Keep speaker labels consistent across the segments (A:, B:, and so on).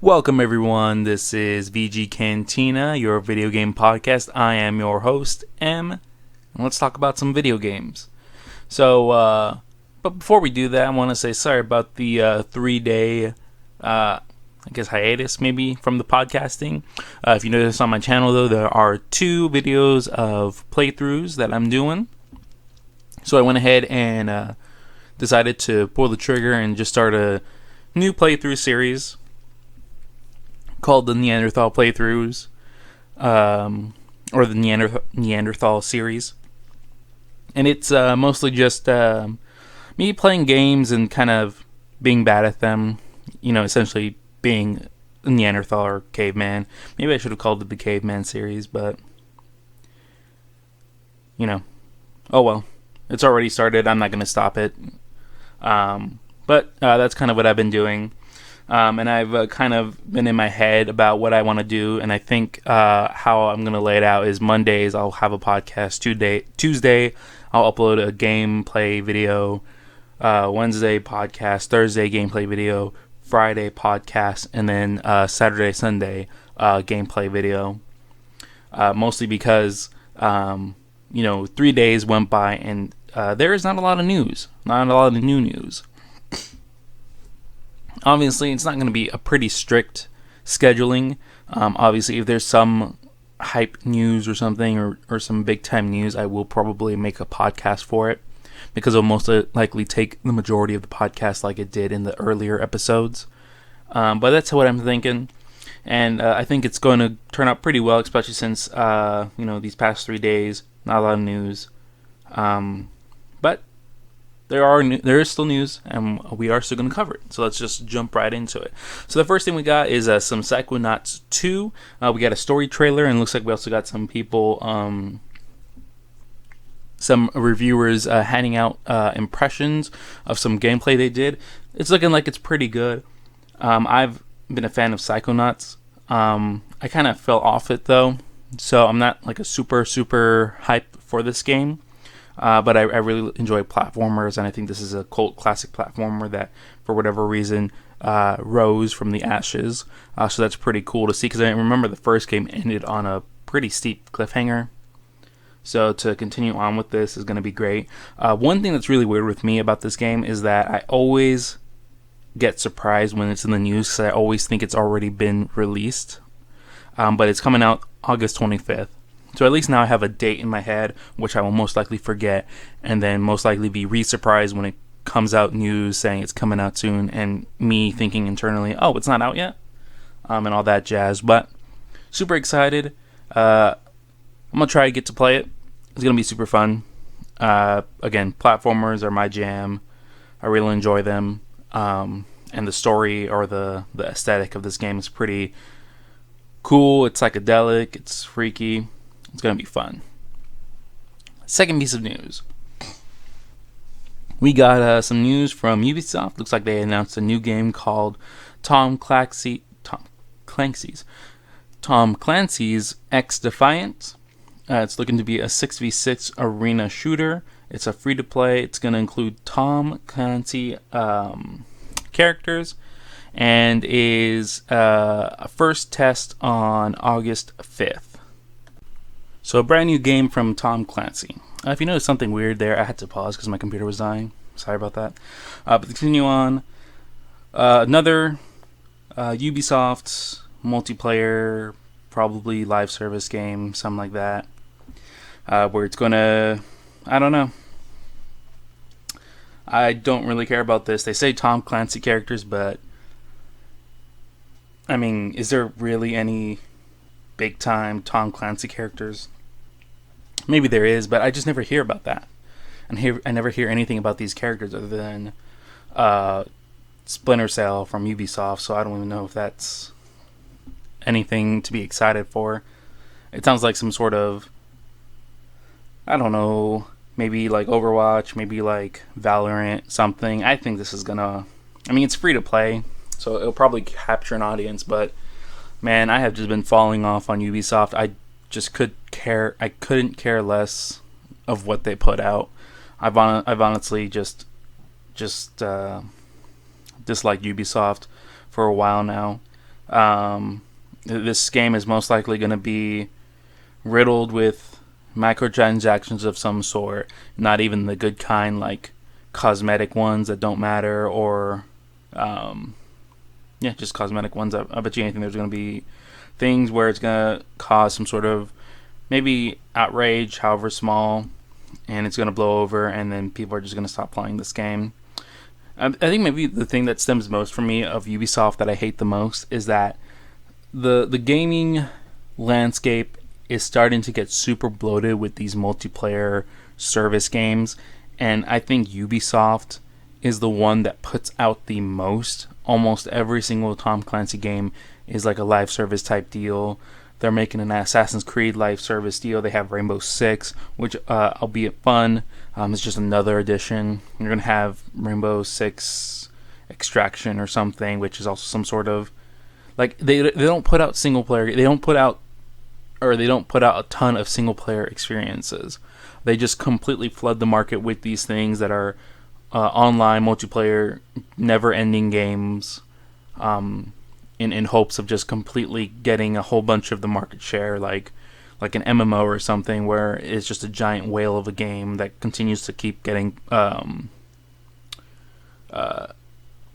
A: Welcome everyone, this is VG.Cantina, your video game podcast. I am your host, M, and let's talk about some video games. But before we do that, I want to say sorry about the 3-day, hiatus maybe from the podcasting. If you notice on my channel though, there are 2 videos of playthroughs that I'm doing. So I went ahead and decided to pull the trigger and just start a new playthrough series called the Neanderthal playthroughs, or the Neanderthal series. And it's mostly just me playing games and kind of being bad at them, essentially being a Neanderthal or caveman. Maybe I should have called it the caveman series, but oh well, it's already started. I'm not going to stop it. But that's kind of what I've been doing. And I've kind of been in my head about what I want to do, and I think how I'm going to lay it out is Mondays I'll have a podcast, Tuesday I'll upload a gameplay video, Wednesday podcast, Thursday gameplay video, Friday podcast, and then Saturday, Sunday gameplay video. Mostly because 3 days went by and there is not a lot of news, not a lot of new news. Obviously, it's not going to be a pretty strict scheduling. Obviously, if there's some hype news or something, or some big time news, I will probably make a podcast for it, because it'll most likely take the majority of the podcast like it did in the earlier episodes. But that's what I'm thinking. And I think it's going to turn out pretty well, especially since, these past 3 days, not a lot of news. But there is still news, and we are still going to cover it. So let's just jump right into it. So the first thing we got is some Psychonauts 2. We got a story trailer, and it looks like we also got some people, some reviewers handing out impressions of some gameplay they did. It's looking like it's pretty good. I've been a fan of Psychonauts. I kind of fell off it though, so I'm not like a super hype for this game. But I really enjoy platformers, and I think this is a cult classic platformer that, for whatever reason, rose from the ashes. So that's pretty cool to see, because I remember the first game ended on a pretty steep cliffhanger. So to continue on with this is going to be great. One thing that's really weird with me about this game is that I always get surprised when it's in the news, because I always think it's already been released. But it's coming out August 25th. So at least now I have a date in my head, which I will most likely forget, and then most likely be re-surprised when it comes out news saying it's coming out soon, and me thinking internally, oh, it's not out yet, and all that jazz. But super excited. I'm going to try to get to play it. It's going to be super fun. Again, platformers are my jam. I really enjoy them. And the story, or the aesthetic of this game, is pretty cool. It's psychedelic. It's freaky. It's going to be fun. Second piece of news. We got some news from Ubisoft. Looks like they announced a new game called Tom Clancy's X Defiant. It's looking to be a 6v6 arena shooter. It's a free-to-play. It's going to include Tom Clancy characters, and is a first test on August 5th. So a brand new game from Tom Clancy. If you noticed something weird there, I had to pause because my computer was dying. Sorry about that. But to continue on, another Ubisoft multiplayer, probably live service game, something like that, where it's gonna, I don't know. I don't really care about this. They say Tom Clancy characters, but I mean, is there really any big time Tom Clancy characters? Maybe there is, but I just never hear about that. And I never hear anything about these characters other than Splinter Cell from Ubisoft, so I don't even know if that's anything to be excited for. It sounds like some sort of, I don't know, maybe like Overwatch, maybe like Valorant, something. I think this is gonna, it's free to play, so it'll probably capture an audience, but man, I have just been falling off on Ubisoft. I couldn't care less of what they put out. I've honestly just disliked Ubisoft for a while now. This game is most likely going to be riddled with microtransactions of some sort, not even the good kind, like cosmetic ones that don't matter, or just cosmetic ones. I bet you anything there's going to be things where it's going to cause some sort of maybe outrage, however small, and it's going to blow over, and then people are just going to stop playing this game. I think maybe the thing that stems most for me of Ubisoft that I hate the most is that the gaming landscape is starting to get super bloated with these multiplayer service games, and I think Ubisoft is the one that puts out the most. Almost every single Tom Clancy game is like a live service type deal. They're making an Assassin's Creed live service deal. They have Rainbow Six, which albeit fun, it's just another edition. You're gonna have Rainbow Six Extraction or something, which is also some sort of like they don't put out single player. They don't put out a ton of single player experiences. They just completely flood the market with these things that are online multiplayer, never-ending games, in hopes of just completely getting a whole bunch of the market share, like an MMO or something, where it's just a giant whale of a game that continues to keep getting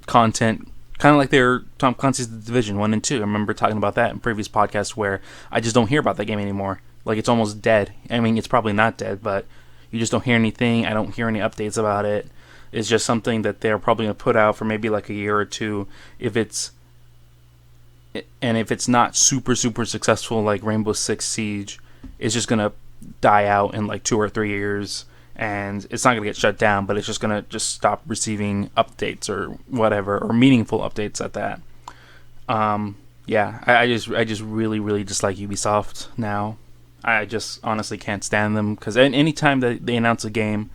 A: content, kind of like their Tom Clancy's The Division 1 and 2. I remember talking about that in previous podcasts where I just don't hear about that game anymore. Like, it's almost dead. I mean, it's probably not dead, but you just don't hear anything. I don't hear any updates about it. It's just something that they're probably going to put out for maybe like a year or two. If it's not super, super successful like Rainbow Six Siege, it's just going to die out in like 2 or 3 years. And it's not going to get shut down, but it's just going to just stop receiving updates or whatever, or meaningful updates at that. I just really, really dislike Ubisoft now. I just honestly can't stand them, because any time that they announce a game,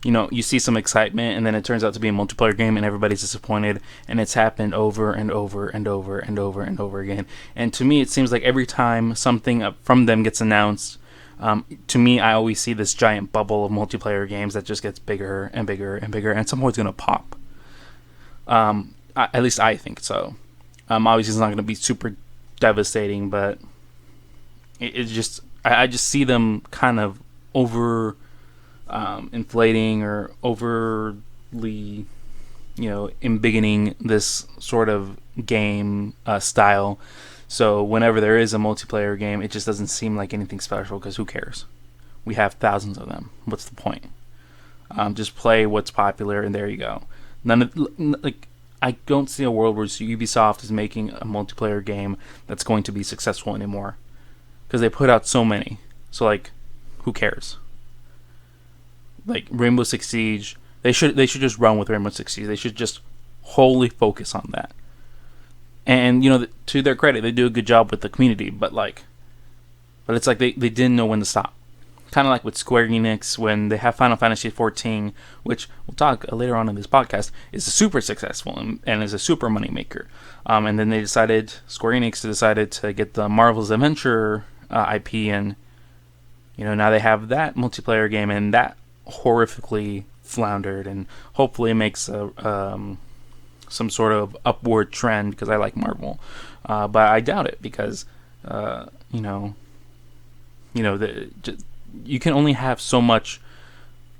A: you see some excitement, and then it turns out to be a multiplayer game, and everybody's disappointed. And it's happened over and over and over and over and over again. And to me, it seems like every time something from them gets announced, to me, I always see this giant bubble of multiplayer games that just gets bigger and bigger and bigger, and some point it's going to pop. At least I think so. Obviously, it's not going to be super devastating, but it's just, I just see them kind of over inflating or overly, embiggening this sort of game style. So whenever there is a multiplayer game, it just doesn't seem like anything special, because who cares? We have thousands of them. What's the point? Just play what's popular, and there you go. I don't see a world where Ubisoft is making a multiplayer game that's going to be successful anymore, because they put out so many. So who cares? Like Rainbow Six Siege, they should just run with Rainbow Six Siege. They should just wholly focus on that. And to their credit, they do a good job with the community, but it's like they didn't know when to stop. Kind of like with Square Enix when they have Final Fantasy 14, which we'll talk later on in this podcast, is super successful and is a super money maker. And then Square Enix decided to get the Marvel's Adventure IP, and now they have that multiplayer game, and that horrifically floundered, and hopefully it makes some sort of upward trend, because I like Marvel, but I doubt it, because you can only have so much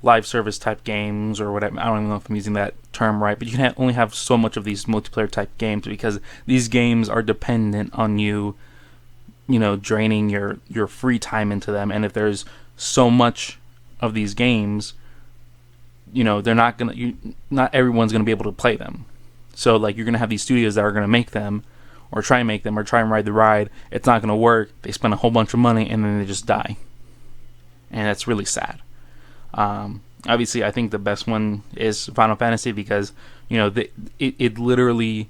A: live service type games or whatever. I don't even know if I'm using that term right, but you can only have so much of these multiplayer type games, because these games are dependent on you draining your free time into them. And if there's so much of these games, they're not everyone's gonna be able to play them. So you're gonna have these studios that are gonna make them, or try and make them, or try and ride the ride. It's not gonna work. They spend a whole bunch of money, and then they just die, and that's really sad. Obviously, I think the best one is Final Fantasy, because it literally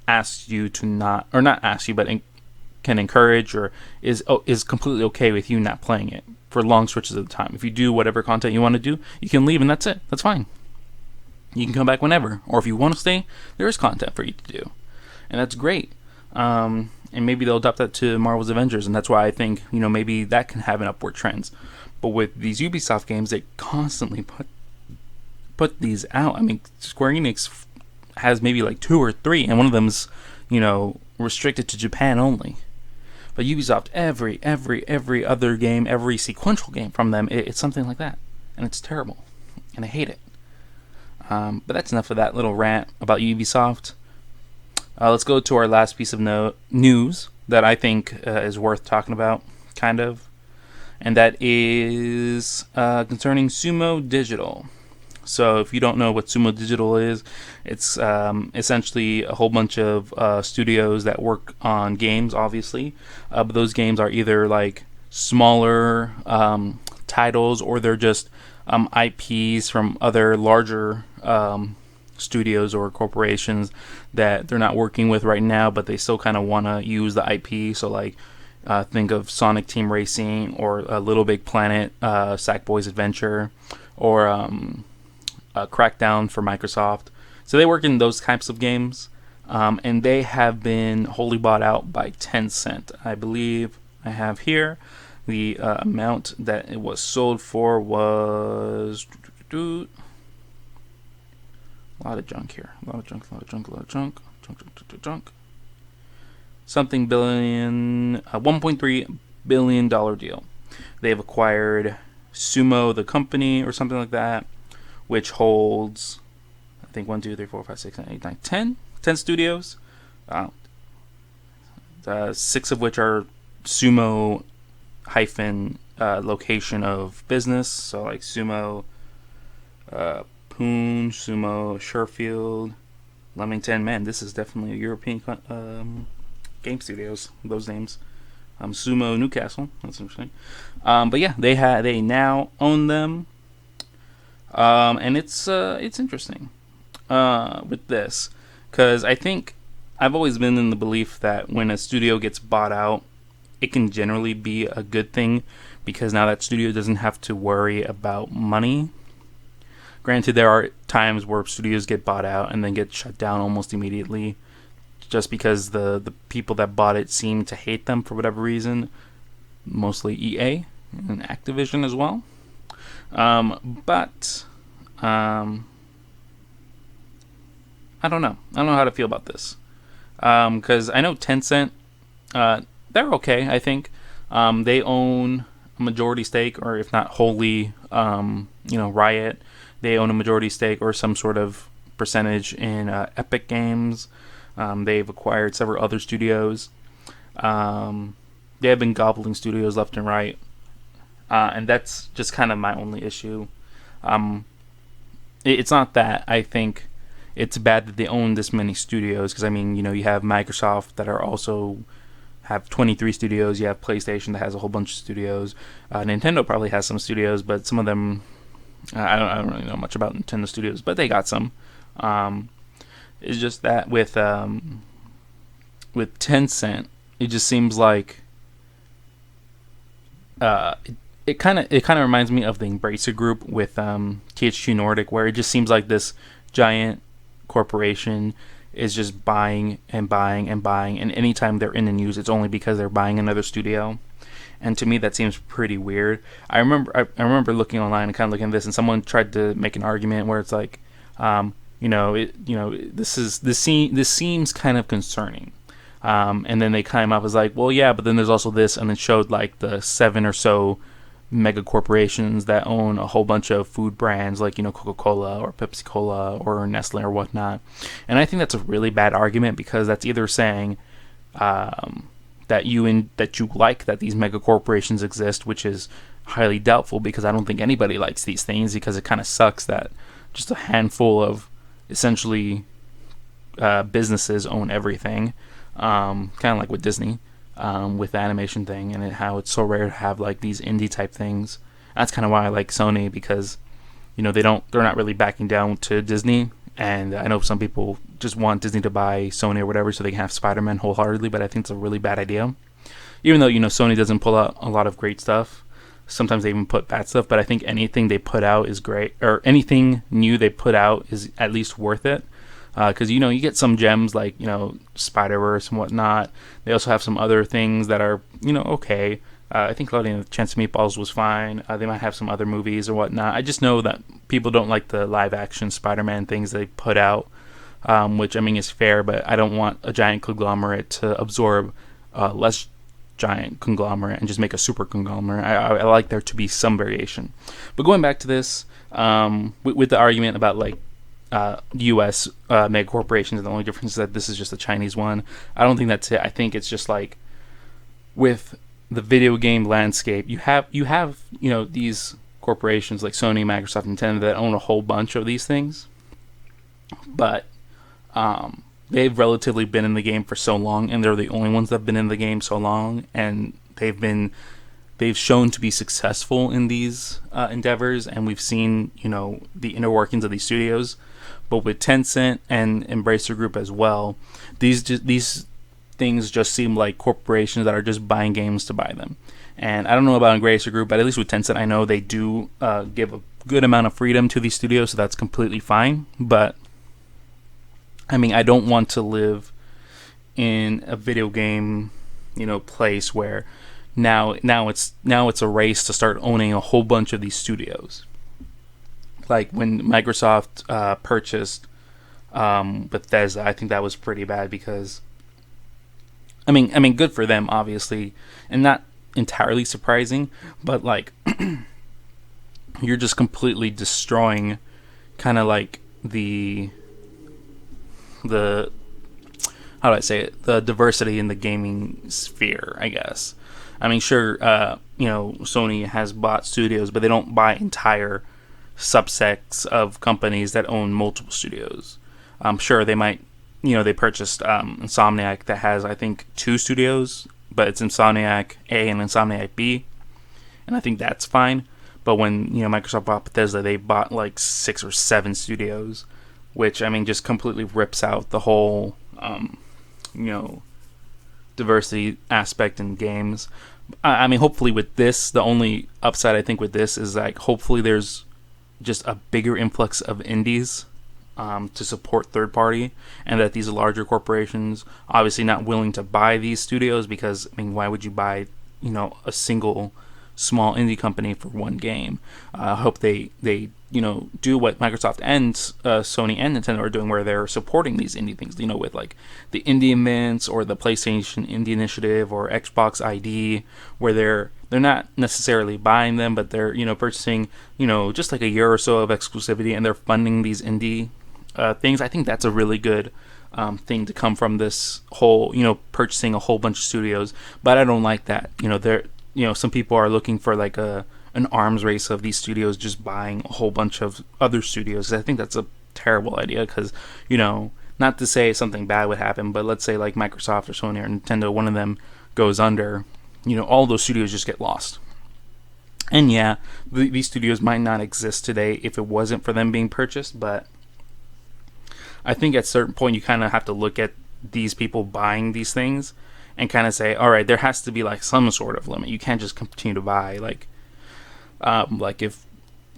A: asks you to not ask you, but can encourage, or is completely okay with you not playing it for long stretches of the time. If you do whatever content you want to do, you can leave, and that's it. That's fine. You can come back whenever, or if you want to stay, there is content for you to do, and that's great. And maybe they'll adopt that to Marvel's Avengers, and that's why I think maybe that can have an upward trend. But with these Ubisoft games, they constantly put these out. I mean, Square Enix has maybe 2 or 3, and one of them's restricted to Japan only. But Ubisoft, every other game, every sequential game from them, it's something like that, and it's terrible, and I hate it. But that's enough of that little rant about Ubisoft. Let's go to our last piece of news that I think is worth talking about, kind of, and that is concerning Sumo Digital. So if you don't know what Sumo Digital is, it's essentially a whole bunch of studios that work on games, obviously. But those games are either like smaller titles, or they're just IPs from other larger studios or corporations that they're not working with right now, but they still kind of want to use the IP. So like think of Sonic Team Racing, or Little Big Planet, Sackboy's Adventure, or Crackdown for Microsoft. So they work in those types of games, and they have been wholly bought out by Tencent. I believe I have here the amount that it was sold for was a lot of junk here. A lot of junk. Something billion, $1.3 billion deal. They've acquired Sumo, the company, or something like that, which holds, I think, 1, 2, 3, 4, 5, 6, 7, 8, 9, 10 studios. 6 of which are Sumo hyphen location of business. So like Sumo Poon, Sumo Sherfield, Leamington. Man, this is definitely a European game studios, those names. Sumo Newcastle. That's interesting. But yeah, they now own them. And it's interesting with this, because I think I've always been in the belief that when a studio gets bought out, it can generally be a good thing, because now that studio doesn't have to worry about money. Granted, there are times where studios get bought out and then get shut down almost immediately, just because the people that bought it seem to hate them for whatever reason, mostly EA and Activision as well. But I don't know. I don't know how to feel about this. Because I know Tencent, they're okay, I think. They own a majority stake, or if not wholly, Riot. They own a majority stake or some sort of percentage in Epic Games. They've acquired several other studios. They have been gobbling studios left and right. And that's just kind of my only issue. It's not that I think it's bad that they own this many studios, because I mean, you have Microsoft that are also have 23 studios. You have PlayStation that has a whole bunch of studios. Nintendo probably has some studios, but some of them I don't really know much about Nintendo studios, but they got some. It's just that with Tencent, it just seems like it kind of reminds me of the Embracer Group with THQ Nordic, where it just seems like this giant corporation is just buying and buying and buying, and anytime they're in the news, it's only because they're buying another studio. And to me, that seems pretty weird. I remember looking online and kind of looking at this, and someone tried to make an argument where it's like, this seems kind of concerning. And then they came up as like, well, yeah, but then there's also this, and then showed like the 7 or so mega corporations that own a whole bunch of food brands, like Coca-Cola or Pepsi Cola or Nestle or whatnot. And I think that's a really bad argument, because that's either saying that you like that these mega corporations exist, which is highly doubtful, because I don't think anybody likes these things, because it kind of sucks that just a handful of essentially businesses own everything, kind of like with Disney, with the animation thing, and how it's so rare to have like these indie type things. That's kind of why I like Sony, because they're not really backing down to Disney. And I know some people just want Disney to buy Sony or whatever so they can have Spider-Man wholeheartedly, but I think it's a really bad idea. Even though, Sony doesn't pull out a lot of great stuff. Sometimes they even put bad stuff, but I think anything they put out is great, or anything new they put out is at least worth it. Because, you get some gems like, Spider-Verse and whatnot. They also have some other things that are, okay. I think Clouding the Chance of Meatballs was fine. They might have some other movies or whatnot. I just know that people don't like the live-action Spider-Man things they put out. which I mean is fair, but I don't want a giant conglomerate to absorb less giant conglomerate and just make a super conglomerate. I like there to be some variation. But going back to this, with the argument about like U.S. Mega corporations, and the only difference is that this is just a Chinese one. I don't think that's it. I think it's just like with the video game landscape, you have these corporations like Sony, Microsoft, Nintendo that own a whole bunch of these things, but they've relatively been in the game for so long, and they're the only ones that have been in the game so long, and they've shown to be successful in these endeavors, and we've seen the inner workings of these studios. But with Tencent and Embracer Group as well, these things just seem like corporations that are just buying games to buy them. And I don't know about Embracer Group, but at least with Tencent, I know they do give a good amount of freedom to these studios, so that's completely fine. But I mean, I don't want to live in a video game, place where now it's a race to start owning a whole bunch of these studios. Like when Microsoft purchased Bethesda, I think that was pretty bad because I mean, good for them, obviously, and not entirely surprising, but like you're just completely destroying kind of like the how do I say it? The diversity in the gaming sphere, I guess. I mean, sure, Sony has bought studios, but they don't buy entire subsets of companies that own multiple studios. I'm sure they might, they purchased Insomniac that has, I think, 2 studios, but it's Insomniac A and Insomniac B, and I think that's fine. But when, Microsoft bought Bethesda, they bought like 6 or 7 studios, which, I mean, just completely rips out the whole, diversity aspect in games. I mean, hopefully with this, the only upside I think with this is like hopefully there's just a bigger influx of indies to support third party, and that these larger corporations obviously not willing to buy these studios because, I mean, why would you buy a single small indie company for one game? I hope they do what Microsoft and Sony and Nintendo are doing, where they're supporting these indie things, with like the indie events or the PlayStation Indie Initiative or Xbox ID, where they're not necessarily buying them, but they're purchasing just like a year or so of exclusivity, and they're funding these indie things. I think that's a really good thing to come from this whole purchasing a whole bunch of studios. But I don't like that. Some people are looking for like an arms race of these studios just buying a whole bunch of other studios. I think that's a terrible idea because, not to say something bad would happen, but let's say like Microsoft or Sony or Nintendo, one of them goes under, all those studios just get lost. And yeah, these studios might not exist today if it wasn't for them being purchased, but I think at a certain point you kind of have to look at these people buying these things and kind of say, all right, there has to be like some sort of limit. You can't just continue to buy like if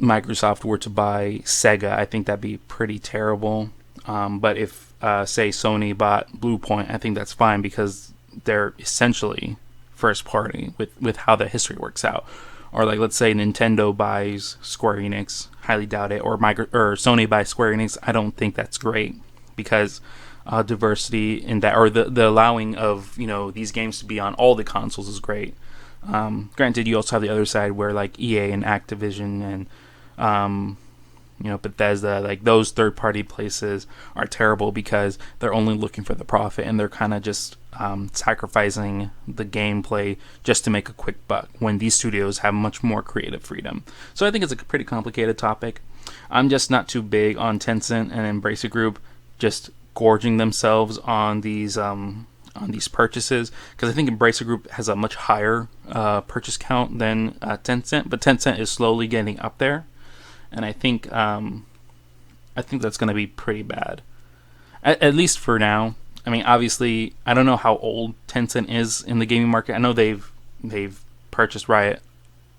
A: Microsoft were to buy Sega, I think that'd be pretty terrible. But if say Sony bought Bluepoint, I think that's fine because they're essentially first party with how the history works out. Or like let's say Nintendo buys Square Enix, highly doubt it, or Sony buys Square Enix. I don't think that's great because diversity in that, or the allowing of these games to be on all the consoles is great. Granted, you also have the other side where like EA and Activision and Bethesda, like those third-party places are terrible because they're only looking for the profit, and they're kind of just sacrificing the gameplay just to make a quick buck, when these studios have much more creative freedom. So I think it's a pretty complicated topic. I'm just not too big on Tencent and Embracer Group just gorging themselves on these purchases, because I think Embracer Group has a much higher purchase count than Tencent, but Tencent is slowly getting up there, and I think that's going to be pretty bad, at least for now. I mean, obviously, I don't know how old Tencent is in the gaming market. I know they've purchased Riot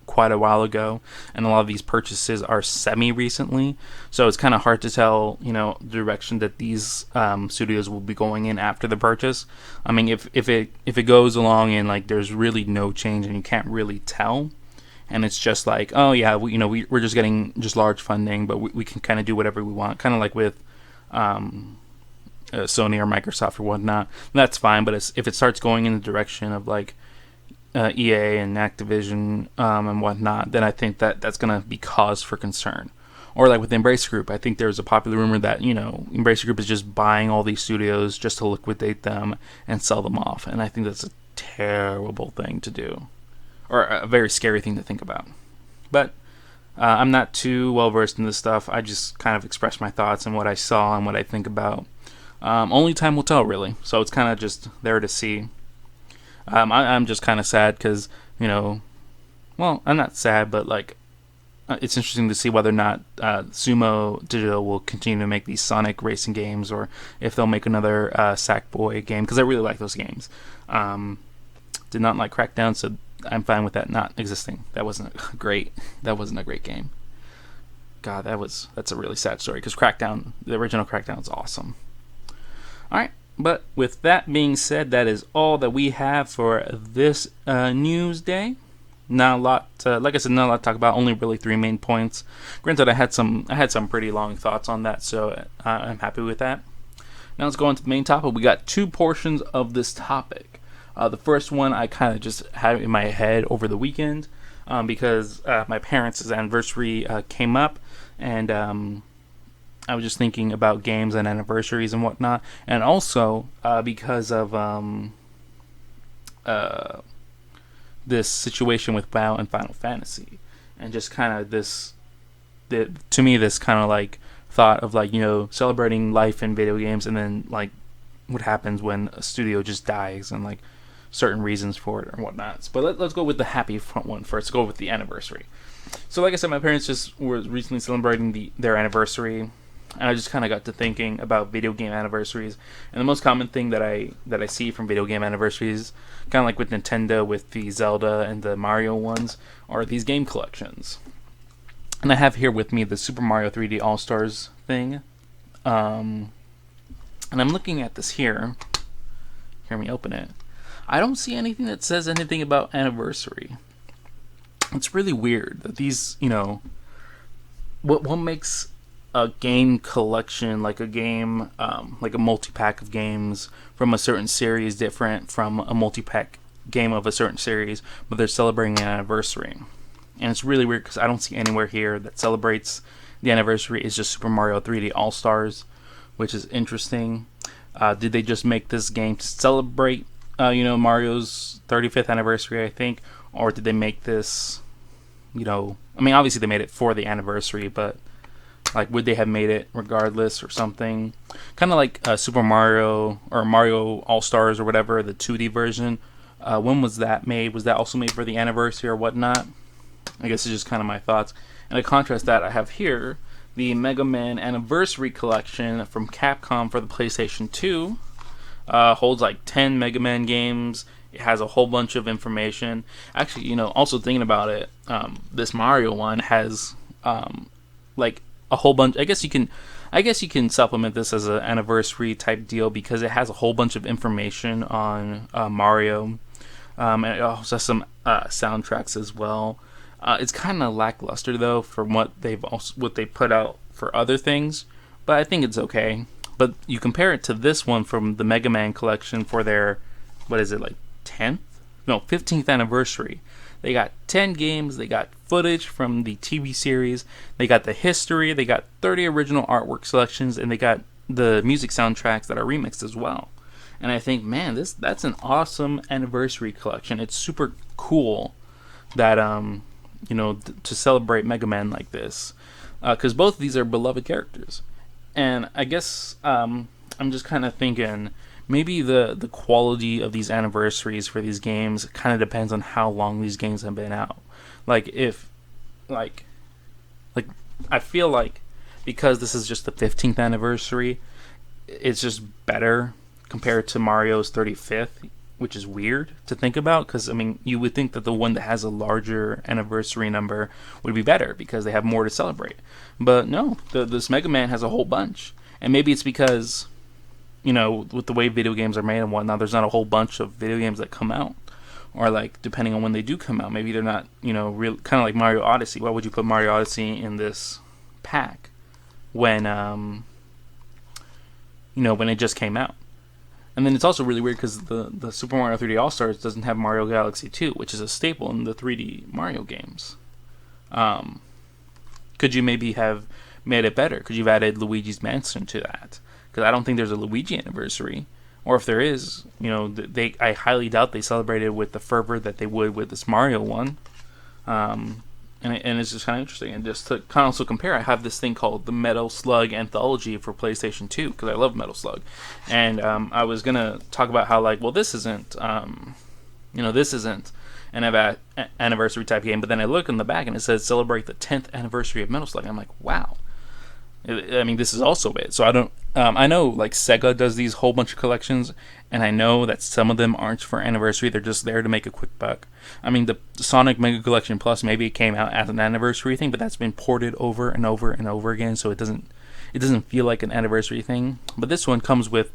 A: quite a while ago, and a lot of these purchases are semi-recently, so it's kind of hard to tell, the direction that these studios will be going in after the purchase. I mean, if it goes along and like there's really no change and you can't really tell, and it's just like, oh yeah, we're just getting just large funding, but we can kind of do whatever we want, kind of like with Sony or Microsoft or whatnot, that's fine. But if it starts going in the direction of like EA and Activision and whatnot, then I think that's going to be cause for concern. Or like with Embracer Group, I think there's a popular rumor that, Embracer Group is just buying all these studios just to liquidate them and sell them off. And I think that's a terrible thing to do. Or a very scary thing to think about. But I'm not too well versed in this stuff. I just kind of express my thoughts and what I saw and what I think about. Only time will tell, really. So it's kind of just there to see. I'm just kind of sad because, well, I'm not sad, but like, it's interesting to see whether or not Sumo Digital will continue to make these Sonic racing games, or if they'll make another Sackboy game, because I really like those games. Did not like Crackdown, so I'm fine with that not existing. That wasn't a great game. God, that's a really sad story, because Crackdown, the original Crackdown, is awesome. All right. But with that being said, that is all that we have for this news day. Not a lot, like I said, not a lot to talk about. Only really 3 main points. Granted, I had some pretty long thoughts on that, so I'm happy with that. Now let's go on to the main topic. We got 2 portions of this topic. The first one I kind of just had in my head over the weekend because my parents' anniversary came up, and I was just thinking about games and anniversaries and whatnot, and also because of this situation with WoW and Final Fantasy, and just kind of this kind of like thought of like, celebrating life in video games, and then like what happens when a studio just dies and like certain reasons for it or whatnot. But let's go with the happy front one first. Let's go with the anniversary. So like I said, my parents just were recently celebrating their anniversary. And I just kind of got to thinking about video game anniversaries. And the most common thing that I see from video game anniversaries, kind of like with Nintendo with the Zelda and the Mario ones, are these game collections. And I have here with me the Super Mario 3D All-Stars thing. And I'm looking at this here. Hear me open it. I don't see anything that says anything about anniversary. It's really weird that these, what makes a game collection, like a game, like a multi-pack of games from a certain series different from a multi-pack game of a certain series, but they're celebrating an anniversary. And it's really weird because I don't see anywhere here that celebrates the anniversary. It's just Super Mario 3D All-Stars, which is interesting. Did they just make this game to celebrate, Mario's 35th anniversary, I think? Or did they make this, obviously they made it for the anniversary, but like, would they have made it regardless or something? Kind of like Super Mario or Mario All-Stars or whatever, the 2D version. When was that made? Was that also made for the anniversary or whatnot? I guess it's just kind of my thoughts. And to contrast that, I have here the Mega Man Anniversary Collection from Capcom for the PlayStation 2. Holds like 10 Mega Man games. It has a whole bunch of information. Actually, also thinking about it, this Mario one has like a whole bunch. I guess you can supplement this as an anniversary type deal because it has a whole bunch of information on Mario, and it also has some soundtracks as well. It's kind of lackluster though from what they put out for other things, but I think it's okay. But you compare it to this one from the Mega Man collection for their, what is it, like 15th anniversary. They got 10 games, they got footage from the TV series, they got the history, they got 30 original artwork selections, and they got the music soundtracks that are remixed as well. And I think, man, that's an awesome anniversary collection. It's super cool that to celebrate Mega Man like this, because both of these are beloved characters. And I guess I'm just kind of thinking maybe the quality of these anniversaries for these games kind of depends on how long these games have been out. Like if like I feel like because this is just the 15th anniversary, it's just better compared to Mario's 35th, which is weird to think about because you would think that the one that has a larger anniversary number would be better because they have more to celebrate. But no, this Mega Man has a whole bunch. And maybe it's because with the way video games are made and whatnot, there's not a whole bunch of video games that come out. Or like, depending on when they do come out, maybe they're not, real, kind of like Mario Odyssey. Why would you put Mario Odyssey in this pack when when it just came out. And then it's also really weird because the Super Mario 3D All Stars doesn't have Mario Galaxy 2, which is a staple in the 3D Mario games. Could you maybe have made it better? Could you have added Luigi's Mansion to that? Because I don't think there's a Luigi anniversary. Or if there is, I highly doubt they celebrated with the fervor that they would with this Mario one. And it's just kind of interesting. And just to kind of also compare, I have this thing called the Metal Slug Anthology for PlayStation 2 because I love Metal Slug. And I was gonna talk about how this isn't, this isn't an anniversary type game. But then I look in the back and it says celebrate the 10th anniversary of Metal Slug. I'm like, wow. I mean, this is also it. So I don't. I know Sega does these whole bunch of collections, and I know that some of them aren't for anniversary. They're just there to make a quick buck. I mean, the Sonic Mega Collection Plus, maybe it came out as an anniversary thing, but that's been ported over and over and over again, so it doesn't feel like an anniversary thing. But this one comes with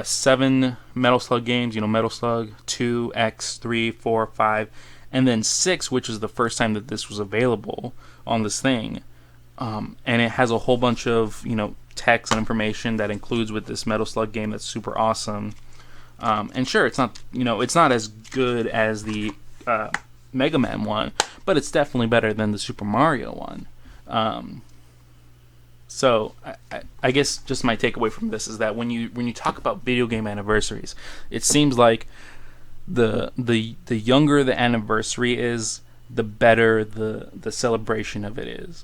A: 7 Metal Slug games. Metal Slug 2, X, 3, 4, 5, and then 6, which is the first time that this was available on this thing. And it has a whole bunch of text and information that includes with this Metal Slug game that's super awesome. And sure, it's not as good as the Mega Man one, but it's definitely better than the Super Mario one. So I guess just my takeaway from this is that when you talk about video game anniversaries, it seems like the younger the anniversary is, the better the celebration of it is.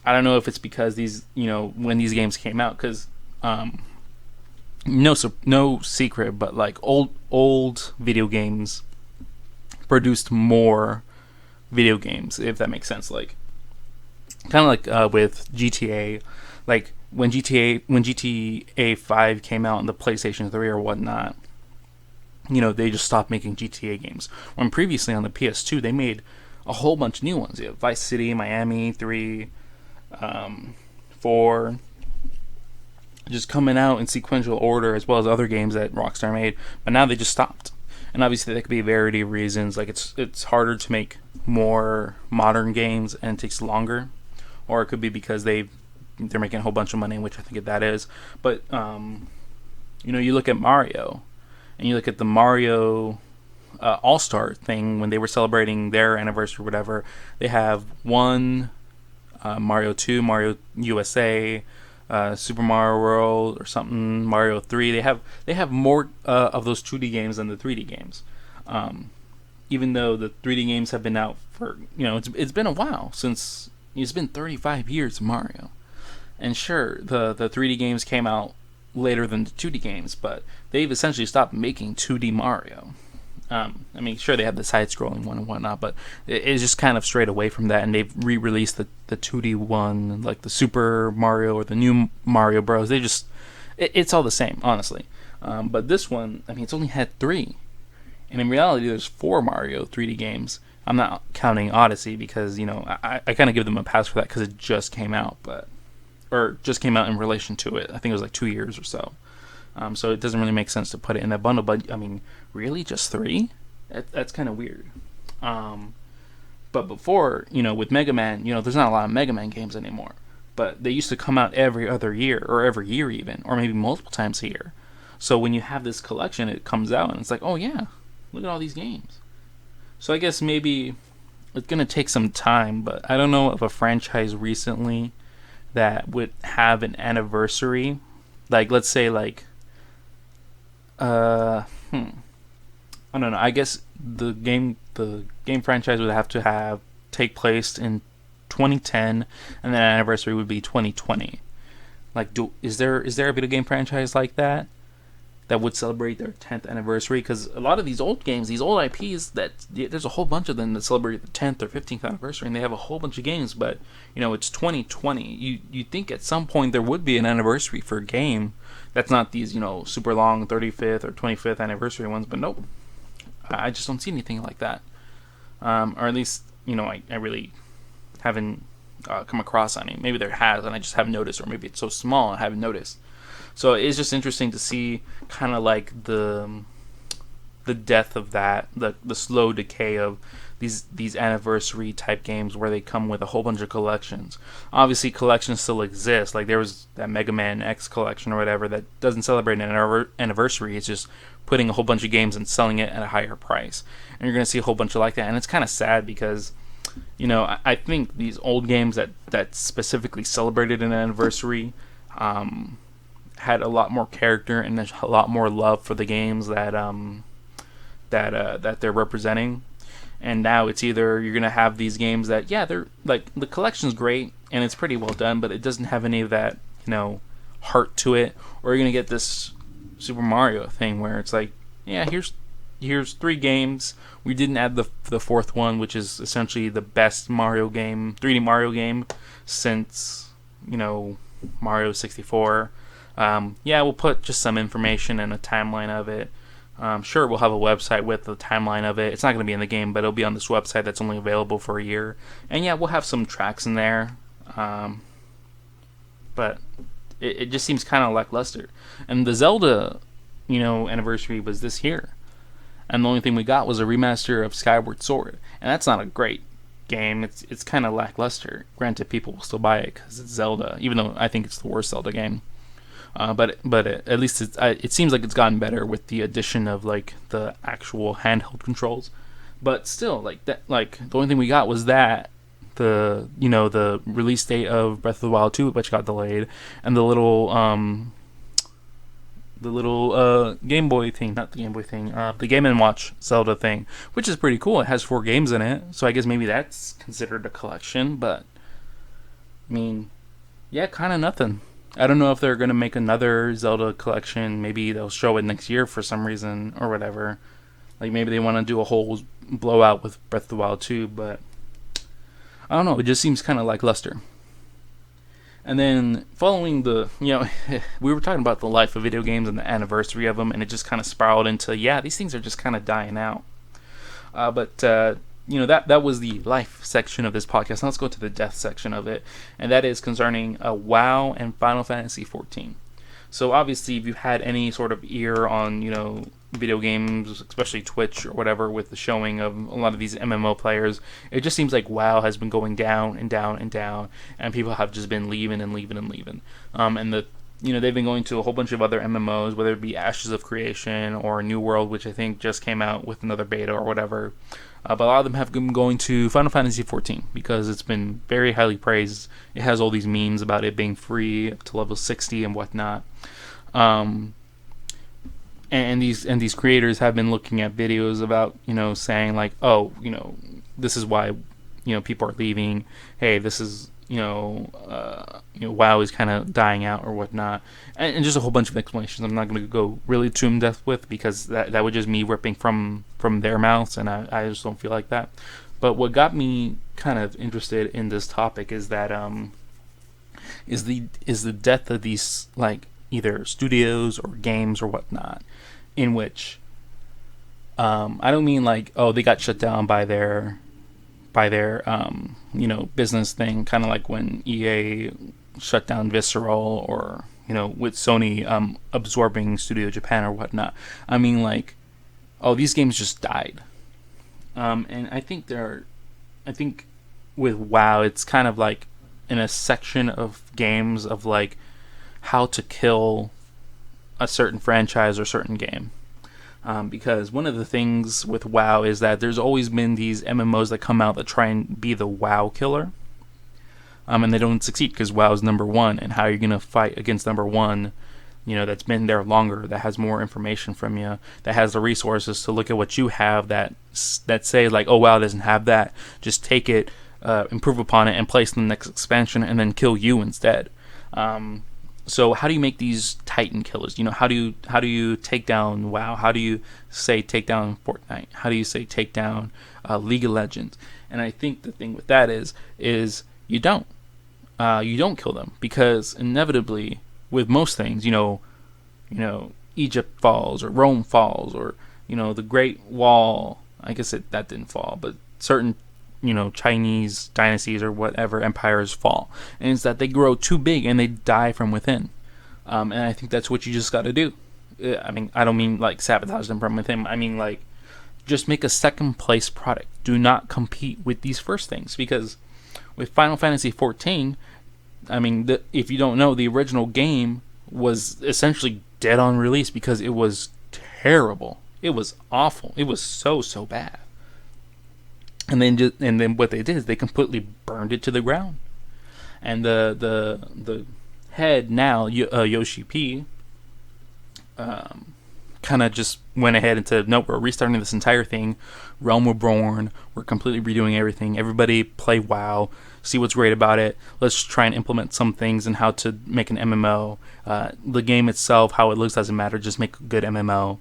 A: I don't know if it's because these, when these games came out, because no secret, but old video games produced more video games, if that makes sense. Kind of with GTA, when GTA 5 came out on the PlayStation 3 or whatnot, they just stopped making GTA games. When previously on the PS2 they made a whole bunch of new ones. You have Vice City, Miami 3, 4, just coming out in sequential order, as well as other games that Rockstar made. But now they just stopped, and obviously there could be a variety of reasons. It's harder to make more modern games, and it takes longer, or it could be because they're making a whole bunch of money, which I think that is. But you look at Mario, and you look at the Mario All-Star thing when they were celebrating their anniversary or whatever. They have one Mario 2, Mario USA, Super Mario World or something, Mario 3. They have more of those 2D games than the 3D games. Even though the 3D games have been out for, it's been a while since, it's been 35 years of Mario. And sure, the 3D games came out later than the 2D games, but they've essentially stopped making 2D Mario. I mean, sure, they have the side-scrolling one and whatnot, but it's just kind of strayed away from that, and they've re-released the 2D one, like the Super Mario or the new Mario Bros. It's all the same, honestly. But this one, I mean, it's only had 3. And in reality, there's 4 Mario 3D games. I'm not counting Odyssey because, I kind of give them a pass for that because it just came out, or just came out in relation to it. I think it was 2 years or so. So it doesn't really make sense to put it in that bundle. But, I mean, really? Just 3? That's kind of weird. But before, with Mega Man, there's not a lot of Mega Man games anymore. But they used to come out every other year, or every year even, or maybe multiple times a year. So when you have this collection, it comes out, and it's like, oh yeah, look at all these games. So I guess maybe it's going to take some time, but I don't know of a franchise recently that would have an anniversary. Let's say, I don't know. I guess the game franchise would have to take place in 2010, and the anniversary would be 2020. Is there a video game franchise like that would celebrate their 10th anniversary? Because a lot of these old games, these old IPs, there's a whole bunch of them that celebrate the 10th or 15th anniversary, and they have a whole bunch of games. But it's 2020. You think at some point there would be an anniversary for a game that's not these super long 35th or 25th anniversary ones. But nope, I just don't see anything like that. Or at least I really haven't come across any. Maybe there has, and I just haven't noticed, or maybe it's so small I haven't noticed. So it's just interesting to see kind of the death of that, the slow decay of these anniversary type games where they come with a whole bunch of collections. Obviously, collections still exist. Like there was that Mega Man X collection or whatever that doesn't celebrate an anniversary. It's just putting a whole bunch of games and selling it at a higher price. And you're going to see a whole bunch of like that. And it's kind of sad because, I think these old games that specifically celebrated an anniversary had a lot more character and a lot more love for the games that they're representing. And now it's either you're gonna have these games that they're like the collection's great and it's pretty well done, but it doesn't have any of that heart to it, or you're gonna get this Super Mario thing where it's like here's 3 games. We didn't add the fourth one, which is essentially the best Mario game, 3D Mario game since Mario 64. We'll put just some information and a timeline of it. Sure, we'll have a website with the timeline of it. It's not going to be in the game, but it'll be on this website that's only available for a year. And we'll have some tracks in there. But it just seems kind of lackluster. And the Zelda, anniversary was this year. And the only thing we got was a remaster of Skyward Sword. And that's not a great game. It's kind of lackluster. Granted, people will still buy it because it's Zelda, even though I think it's the worst Zelda game. But at least it seems like it's gotten better with the addition of like the actual handheld controls. But still, the only thing we got was that the release date of Breath of the Wild 2, which got delayed, and the little Game Boy thing, not the Game Boy thing, the Game & Watch Zelda thing, which is pretty cool. It has 4 games in it, so I guess maybe that's considered a collection. But I mean, kind of nothing. I don't know if they're going to make another Zelda collection. Maybe they'll show it next year for some reason or whatever. Like maybe they want to do a whole blowout with Breath of the Wild 2, but I don't know. It just seems kind of lackluster. And then following we were talking about the life of video games and the anniversary of them, and it just kind of spiraled into, these things are just kind of dying out. That was the life section of this podcast. Now let's go to the death section of it, and that is concerning WoW and Final Fantasy 14. So obviously, if you've had any sort of ear on video games, especially Twitch or whatever, with the showing of a lot of these MMO players, it just seems like WoW has been going down and down and down, and people have just been leaving and leaving and leaving. They've been going to a whole bunch of other MMOs, whether it be Ashes of Creation or New World, which I think just came out with another beta or whatever. But a lot of them have been going to Final Fantasy 14 because it's been very highly praised. It has all these memes about it being free up to level 60 and whatnot. And these creators have been looking at videos about saying like, this is why people are leaving. Hey, this is WoW is kind of dying out or whatnot, and just a whole bunch of explanations. I'm not going to go really too in depth with because that would just me ripping from their mouths, and I just don't feel like that. But what got me kind of interested in this topic is that is the death of these like either studios or games or whatnot, in which I don't mean like they got shut down by their business thing, kind of like when EA shut down Visceral, or with Sony absorbing Studio Japan or whatnot. I mean like, these games just died. And I think with WoW, it's kind of like in a section of games of like how to kill a certain franchise or certain game. Because one of the things with WoW is that there's always been these MMOs that come out that try and be the WoW killer. And they don't succeed because WoW is number one. And how are you going to fight against number one, that's been there longer, that has more information from you, that has the resources to look at what you have that say like, WoW doesn't have that. Just take it, improve upon it, and place in the next expansion, and then kill you instead. So how do you make these Titan killers? How do you take down WoW? How do you say take down Fortnite? How do you say take down League of Legends? And I think the thing with that is you don't kill them, because inevitably with most things, Egypt falls or Rome falls, or the Great Wall. I guess that didn't fall, but certain Chinese dynasties or whatever empires fall, and it's that they grow too big and they die from within. And I think that's what you just got to do. I mean, I don't mean like sabotage them from within. I mean like just make a second place product. Do not compete with these first things, because with Final Fantasy 14, I mean, if you don't know, the original game was essentially dead on release because it was terrible. It was awful. It was so bad. And then what they did is they completely burned it to the ground. And the head now, Yoshi P, kind of just went ahead and said, nope, we're restarting this entire thing. Realm Reborn. We're completely redoing everything. Everybody play WoW. See what's great about it. Let's try and implement some things and how to make an MMO. The game itself, how it looks doesn't matter. Just make a good MMO.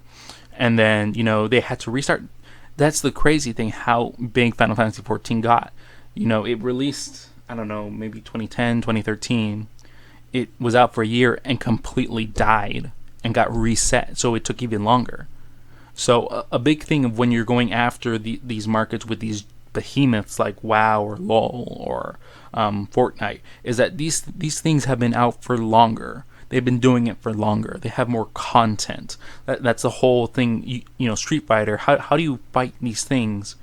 A: And then, they had to restart. That's the crazy thing, how big Final Fantasy 14 got. It released, I don't know, maybe 2010, 2013. It was out for a year and completely died and got reset. So it took even longer. So a big thing of when you're going after these markets with these behemoths like WoW or LoL or Fortnite is that these things have been out for longer. They've been doing it for longer. They have more content. That's the whole thing. Street Fighter. How do you fight these things?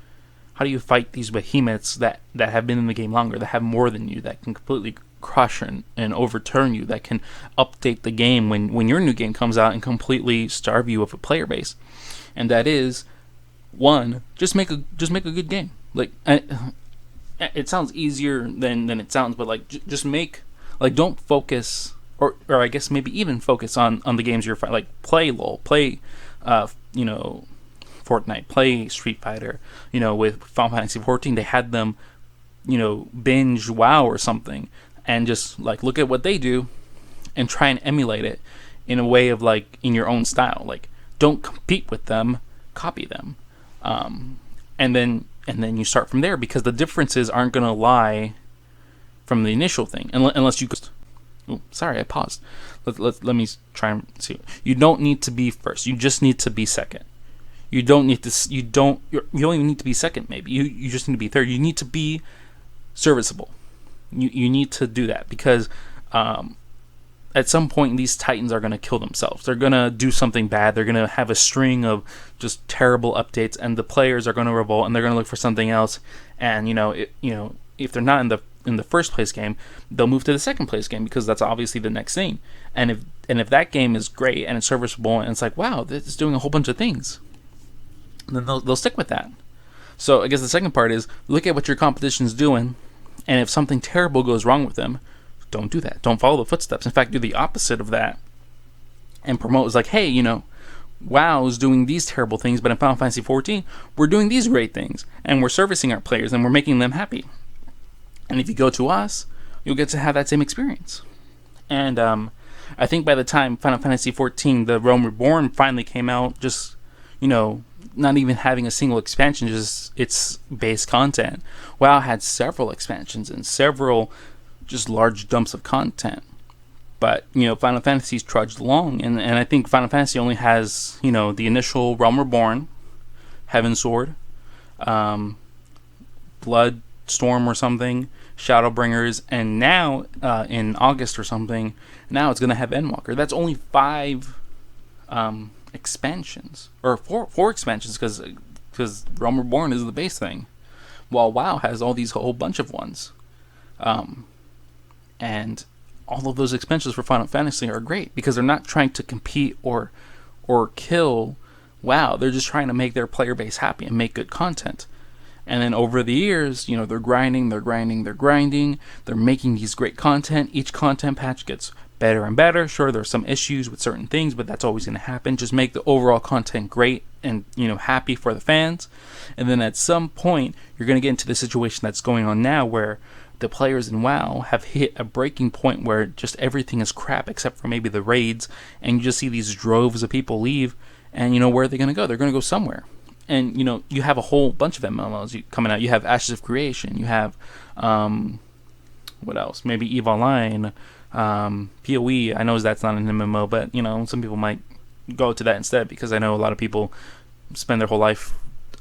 A: How do you fight these behemoths that have been in the game longer, that have more than you, that can completely crush and overturn you, that can update the game when your new game comes out and completely starve you of a player base? And that is, one, just make a good game. Like, it sounds easier than it sounds, but like just make, like, don't focus. Or I guess maybe even focus on the games you're fighting. Like, play LoL, play, Fortnite, play Street Fighter. With Final Fantasy 14, they had them, binge WoW or something, and just like look at what they do, and try and emulate it in a way of like in your own style. Like, don't compete with them, copy them, and then you start from there, because the differences aren't gonna lie from the initial thing, unless you. Oh, sorry, I paused. Let me try and see. You don't need to be first. You just need to be second. You don't need to. You don't even need to be second. Maybe you just need to be third. You need to be serviceable. You need to do that, because at some point these titans are going to kill themselves. They're going to do something bad. They're going to have a string of just terrible updates, and the players are going to revolt, and they're going to look for something else. And if they're not in the first place game, they'll move to the second place game, because that's obviously the next thing. And if that game is great and it's serviceable and it's like, wow, this is doing a whole bunch of things, then they'll stick with that. So I guess the second part is look at what your competition's doing, and if something terrible goes wrong with them, don't do that. Don't follow the footsteps. In fact, do the opposite of that and promote. It's like, hey, WoW's doing these terrible things, but in Final Fantasy 14, we're doing these great things, and we're servicing our players, and we're making them happy. And if you go to us, you'll get to have that same experience. And I think by the time Final Fantasy XIV, the Realm Reborn finally came out, just, not even having a single expansion, just its base content, WoW had several expansions and several just large dumps of content. But, Final Fantasy's trudged along. And I think Final Fantasy only has, the initial Realm Reborn, Heaven's Sword, Blood Storm or something, Shadowbringers, and now in August or something, now it's going to have Endwalker. That's only 5 expansions, or four expansions, because Realm Reborn is the base thing, while WoW has all these whole bunch of ones, and all of those expansions for Final Fantasy are great because they're not trying to compete or kill WoW. They're just trying to make their player base happy and make good content. And then over the years, they're grinding. They're making these great content. Each content patch gets better and better. Sure, there's some issues with certain things, but that's always going to happen. Just make the overall content great and, happy for the fans. And then at some point, you're going to get into the situation that's going on now where the players in WoW have hit a breaking point where just everything is crap except for maybe the raids. And you just see these droves of people leave. And, where are they going to go? They're going to go somewhere. And, you have a whole bunch of MMOs coming out. You have Ashes of Creation. You have, what else? Maybe EVE Online, PoE. I know that's not an MMO, but, some people might go to that instead, because I know a lot of people spend their whole life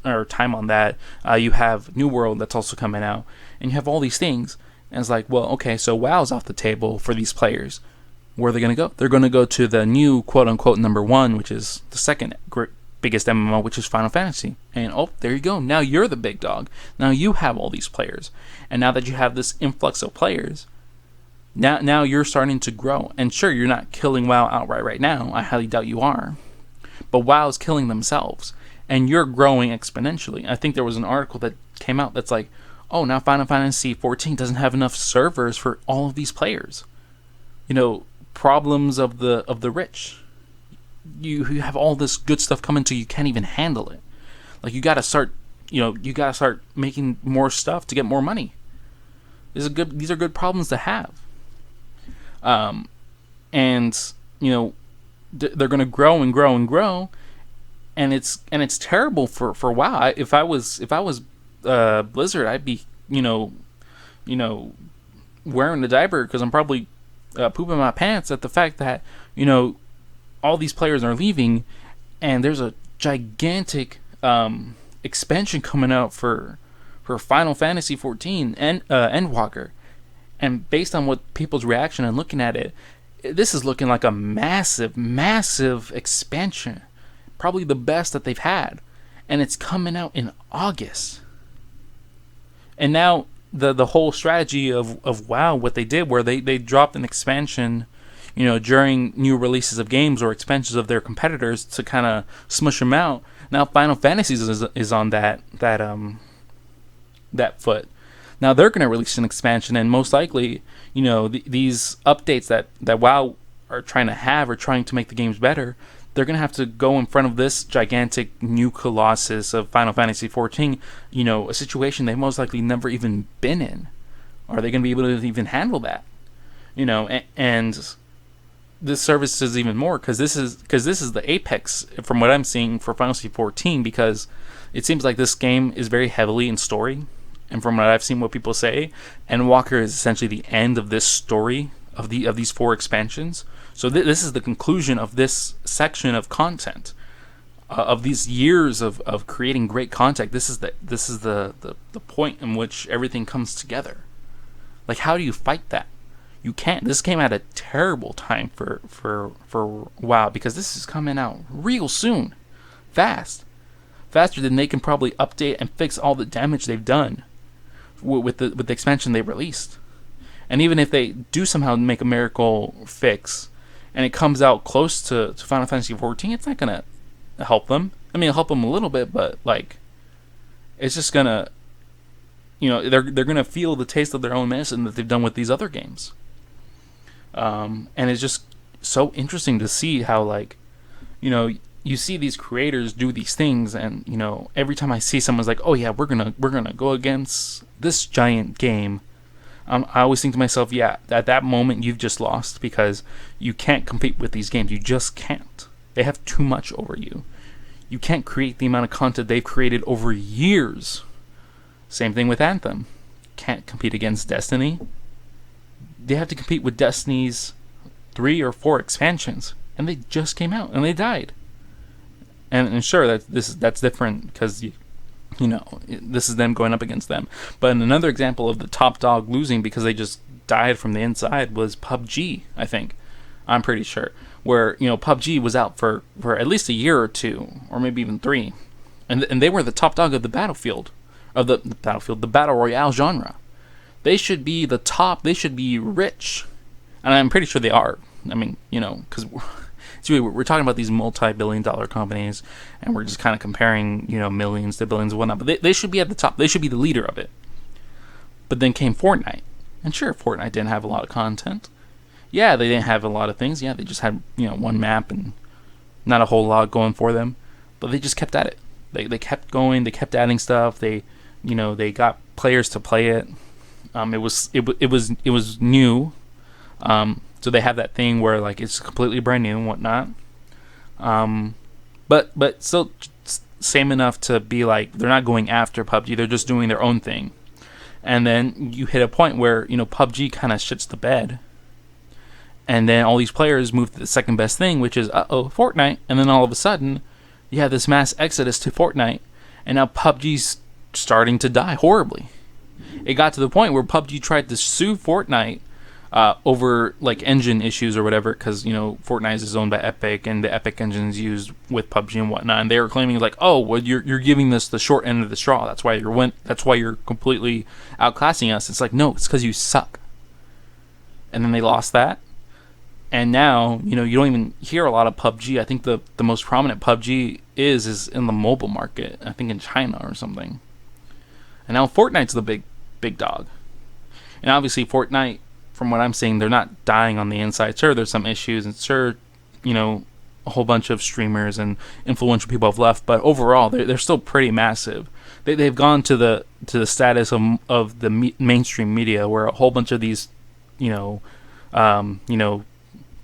A: or time on that. You have New World that's also coming out. And you have all these things. And it's like, well, okay, so WoW's off the table for these players. Where are they going to go? They're going to go to the new quote-unquote number one, which is the second biggest MMO, which is Final Fantasy. And oh, there you go. Now you're the big dog. Now you have all these players. And now that you have this influx of players, now you're starting to grow. And sure, you're not killing WoW outright right now. I highly doubt you are. But WoW's killing themselves. And you're growing exponentially. I think there was an article that came out that's like, oh, now Final Fantasy 14 doesn't have enough servers for all of these players. Problems of the rich. You have all this good stuff coming to you, can't even handle it. Like, you gotta start making more stuff to get more money. These are good problems to have. And they're gonna grow and grow and grow, and it's terrible for WoW. If I was Blizzard, I'd be wearing the diaper because I'm probably pooping my pants at the fact that all these players are leaving, and there's a gigantic expansion coming out for Final Fantasy 14 and Endwalker. And based on what people's reaction and looking at it, this is looking like a massive, massive expansion. Probably the best that they've had. And it's coming out in August. And now the whole strategy of WoW, what they did, where they dropped an expansion, during new releases of games or expansions of their competitors to kind of smush them out. Now Final Fantasy is on that foot. Now they're going to release an expansion, and most likely, these updates that WoW are trying to make the games better, they're going to have to go in front of this gigantic new colossus of Final Fantasy 14, a situation they've most likely never even been in. Are they going to be able to even handle that? And this service is even more because this is the apex, from what I'm seeing, for Final Fantasy 14, because it seems like this game is very heavily in story. And from what I've seen, what people say, Endwalker is essentially the end of this story of these 4 expansions. So this is the conclusion of this section of content, of these years of creating great content. This is the point in which everything comes together. Like, how do you fight that? You can't. This came at a terrible time for WoW, because this is coming out real soon, faster than they can probably update and fix all the damage they've done with the expansion they released. And even if they do somehow make a miracle fix and it comes out close to Final Fantasy 14, it's not gonna help them. I mean, it'll help them a little bit, but it's just gonna, they're gonna feel the taste of their own medicine that they've done with these other games. And it's just so interesting to see how, you see these creators do these things, and every time I see someone's like, oh yeah, we're gonna go against this giant game, I always think to myself, yeah, at that moment you've just lost, because you can't compete with these games. You just can't. They have too much over you. You can't create the amount of content they've created over years. Same thing with Anthem. Can't compete against Destiny. They have to compete with Destiny's 3 or 4 expansions, and they just came out and they died. And sure, that's different because this is them going up against them. But another example of the top dog losing because they just died from the inside was PUBG. I think, I'm pretty sure, where PUBG was out for at least a year or 2, or maybe even 3, and they were the top dog of the the battle royale genre. They should be the top. They should be rich, and I'm pretty sure they are. I mean, because we're talking about these multi-billion-dollar companies, and we're just kind of comparing, millions to billions and whatnot. But they should be at the top. They should be the leader of it. But then came Fortnite, and sure, Fortnite didn't have a lot of content. Yeah, they didn't have a lot of things. Yeah, they just had one map and not a whole lot going for them. But they just kept at it. They kept going. They kept adding stuff. They got players to play it. It was new. So they have that thing where it's completely brand new and whatnot. But still same enough to be they're not going after PUBG. They're just doing their own thing. And then you hit a point where PUBG kind of shits the bed. And then all these players move to the second best thing, which is Fortnite. And then all of a sudden, you have this mass exodus to Fortnite, and now PUBG's starting to die horribly. It got to the point where PUBG tried to sue Fortnite over like engine issues or whatever, because Fortnite is owned by Epic, and the Epic engine is used with PUBG and whatnot. And they were claiming like, oh, well, you're giving this the short end of the straw. That's why you're completely outclassing us. It's like, no, it's because you suck. And then they lost that. And now, you don't even hear a lot of PUBG. I think the most prominent PUBG is in the mobile market. I think in China or something. And now Fortnite's the big dog. And obviously Fortnite, from what I'm seeing, they're not dying on the inside. Sure, there's some issues, and sure, a whole bunch of streamers and influential people have left. But overall, they're still pretty massive. They've gone to the status of the mainstream media, where a whole bunch of these,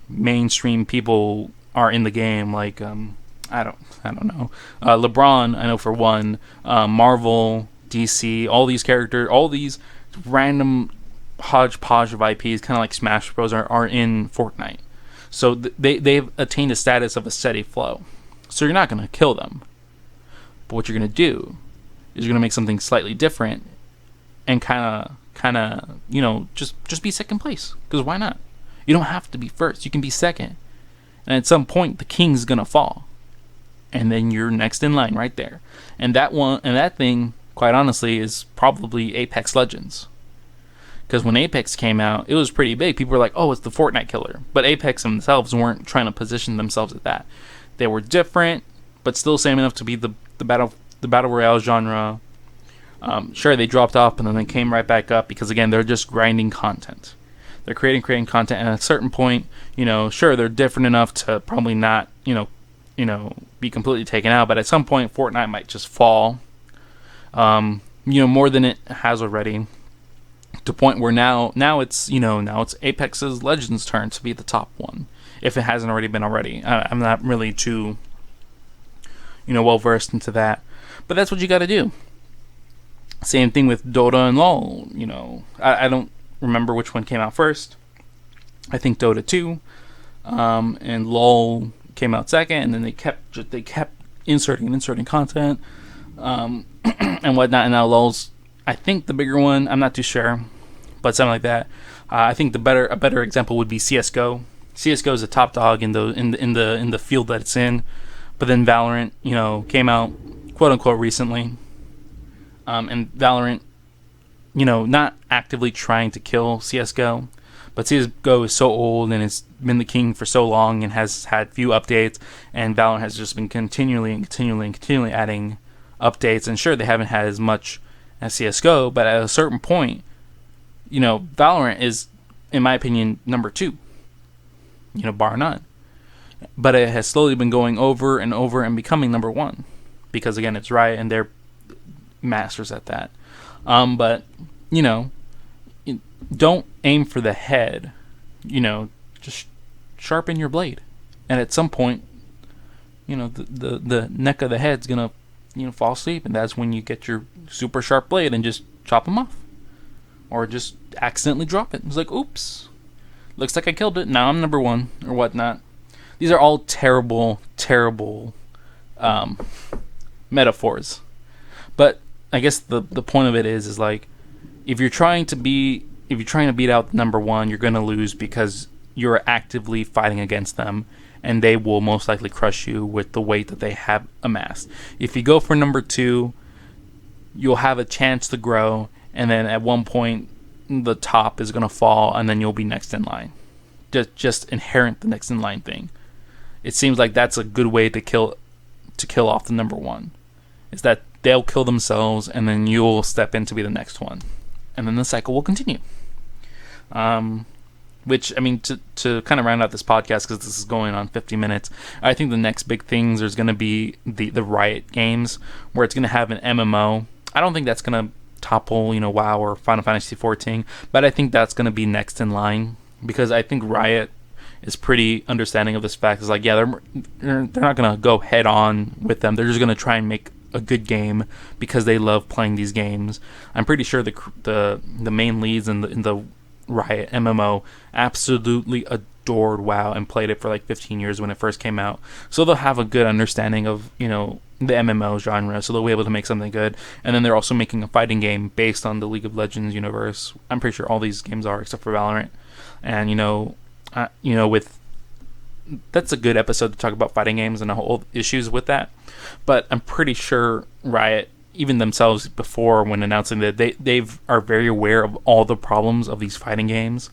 A: mainstream people are in the game, like I don't know, LeBron, I know for one, Marvel, DC, all these characters, all these random hodgepodge of IPs, kind of like Smash Bros, are in Fortnite. So they've attained a status of a steady flow. So you're not going to kill them, but what you're going to do is you're going to make something slightly different and kind of just be second place, because why not? You don't have to be first. You can be second. And at some point, the king's going to fall. And then you're next in line right there. And that thing, quite honestly, is probably Apex Legends. Because when Apex came out, it was pretty big. People were like, oh, it's the Fortnite killer. But Apex themselves weren't trying to position themselves at that. They were different, but still same enough to be the battle royale genre. Sure, they dropped off, and then they came right back up because, again, they're just grinding content. They're creating content, and at a certain point, sure, they're different enough to probably not, be completely taken out. But at some point, Fortnite might just fall, more than it has already, to point where now it's Apex's Legends' turn to be the top one, if it hasn't already been already. I'm not really too, well versed into that, but that's what you got to do. Same thing with Dota and LoL. I don't remember which one came out first. I think Dota 2, and LoL came out second, and then they kept inserting content, and whatnot. And now LoL's, I think, the bigger one. I'm not too sure, but something like that. I think a better example would be CS:GO. CS:GO is a top dog in the field that it's in, but then Valorant, came out quote unquote recently, and Valorant, not actively trying to kill CS:GO, but CS:GO is so old and it's been the king for so long and has had few updates, and Valorant has just been continually adding updates. And sure, they haven't had as much as CS:GO, but at a certain point, Valorant is, in my opinion, number 2, bar none. But it has slowly been going over and over and becoming number 1, because again, it's Riot and they're masters at that. But don't aim for the head. Just sharpen your blade, and at some point, the neck of the head's gonna fall asleep, and that's when you get your super sharp blade and just chop them off, or just accidentally drop it. It's like, oops, looks like I killed it. Now I'm number 1 or whatnot. These are all terrible metaphors, but I guess the point of it is like, if you're trying to beat out number 1, you're gonna lose because you're actively fighting against them, and they will most likely crush you with the weight that they have amassed. If you go for number 2, you'll have a chance to grow, and then at one point the top is gonna fall, and then you'll be next in line. Just inherent the next in line thing. It seems like that's a good way to kill off the number 1. Is that they'll kill themselves, and then you'll step in to be the next one, and then the cycle will continue. Which, I mean, to kind of round out this podcast, because this is going on 50 minutes, I think the next big things is going to be the Riot games, where it's going to have an MMO. I don't think that's going to topple, WoW or Final Fantasy 14, but I think that's going to be next in line, because I think Riot is pretty understanding of this fact. It's like, yeah, they're not going to go head on with them. They're just going to try and make a good game because they love playing these games. I'm pretty sure the main leads in the Riot MMO absolutely adored WoW and played it for like 15 years when it first came out. So they'll have a good understanding of, the MMO genre, so they'll be able to make something good. And then they're also making a fighting game based on the League of Legends universe. I'm pretty sure all these games are, except for Valorant. And with that's a good episode to talk about fighting games and the whole issues with that. But I'm pretty sure Riot, even themselves before when announcing that, they are very aware of all the problems of these fighting games.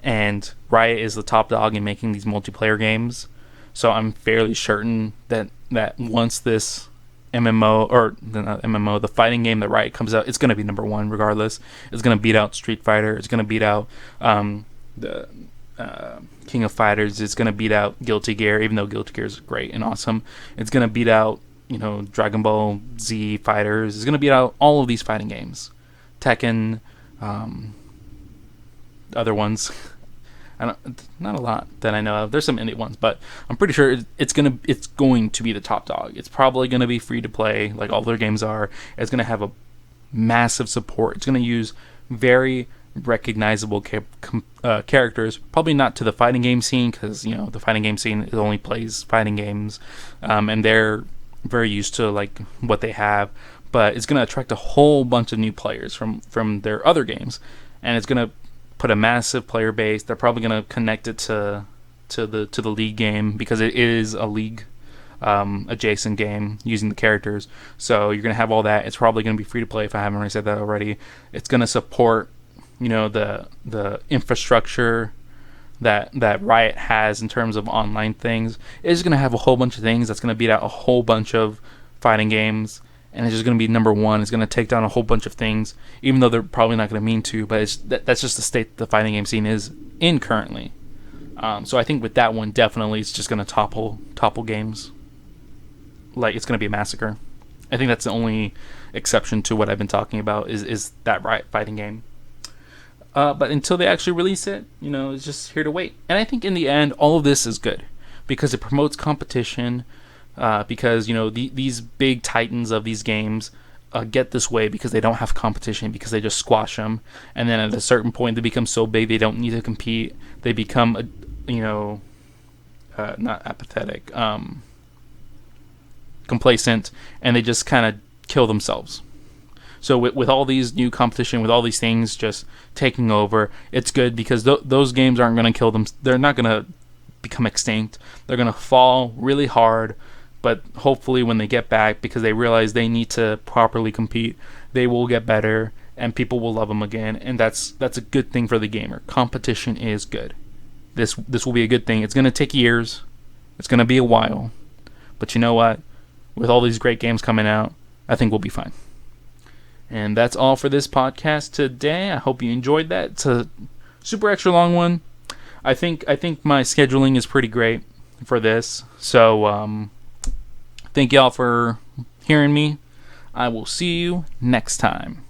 A: And Riot is the top dog in making these multiplayer games. So I'm fairly certain that once this the fighting game that Riot comes out, it's going to be number one regardless. It's going to beat out Street Fighter. It's going to beat out the King of Fighters. It's going to beat out Guilty Gear, even though Guilty Gear is great and awesome. It's going to beat out, Dragon Ball Z Fighters. It's going to beat out all of these fighting games. Tekken, other ones. Not a lot that I know of. There's some indie ones, but I'm pretty sure it's going to be the top dog. It's probably going to be free to play, like all their games are. It's going to have a massive support. It's going to use very recognizable characters. Probably not to the fighting game scene, because the fighting game scene only plays fighting games, and they're very used to like what they have. But it's going to attract a whole bunch of new players from their other games, and it's going to put a massive player base. They're probably going to connect it to the league game, because it is a league adjacent game using the characters. So you're going to have all that. It's probably going to be free to play, if I haven't already said that already. It's going to support the infrastructure that Riot has in terms of online things. It's going to have a whole bunch of things that's going to beat out a whole bunch of fighting games. And it's just going to be number one. It's going to take down a whole bunch of things, even though they're probably not going to mean to. But that's just the state the fighting game scene is in currently. So I think with that one, definitely it's just going to topple games. Like, it's going to be a massacre. I think that's the only exception to what I've been talking about is that Riot fighting game. But until they actually release it, it's just here to wait. And I think in the end, all of this is good, because it promotes competition. Because these big titans of these games get this way because they don't have competition, because they just squash them, and then at a certain point they become so big they don't need to compete. They become not apathetic, complacent, and they just kind of kill themselves. So with all these new competition, with all these things just taking over, it's good, because those games aren't going to kill them. They're not going to become extinct. They're going to fall really hard. But hopefully when they get back, because they realize they need to properly compete, they will get better and people will love them again. And that's a good thing for the gamer. Competition is good. This will be a good thing. It's going to take years. It's going to be a while. But you know what? With all these great games coming out, I think we'll be fine. And that's all for this podcast today. I hope you enjoyed that. It's a super extra long one. I think my scheduling is pretty great for this. So, thank y'all for hearing me. I will see you next time.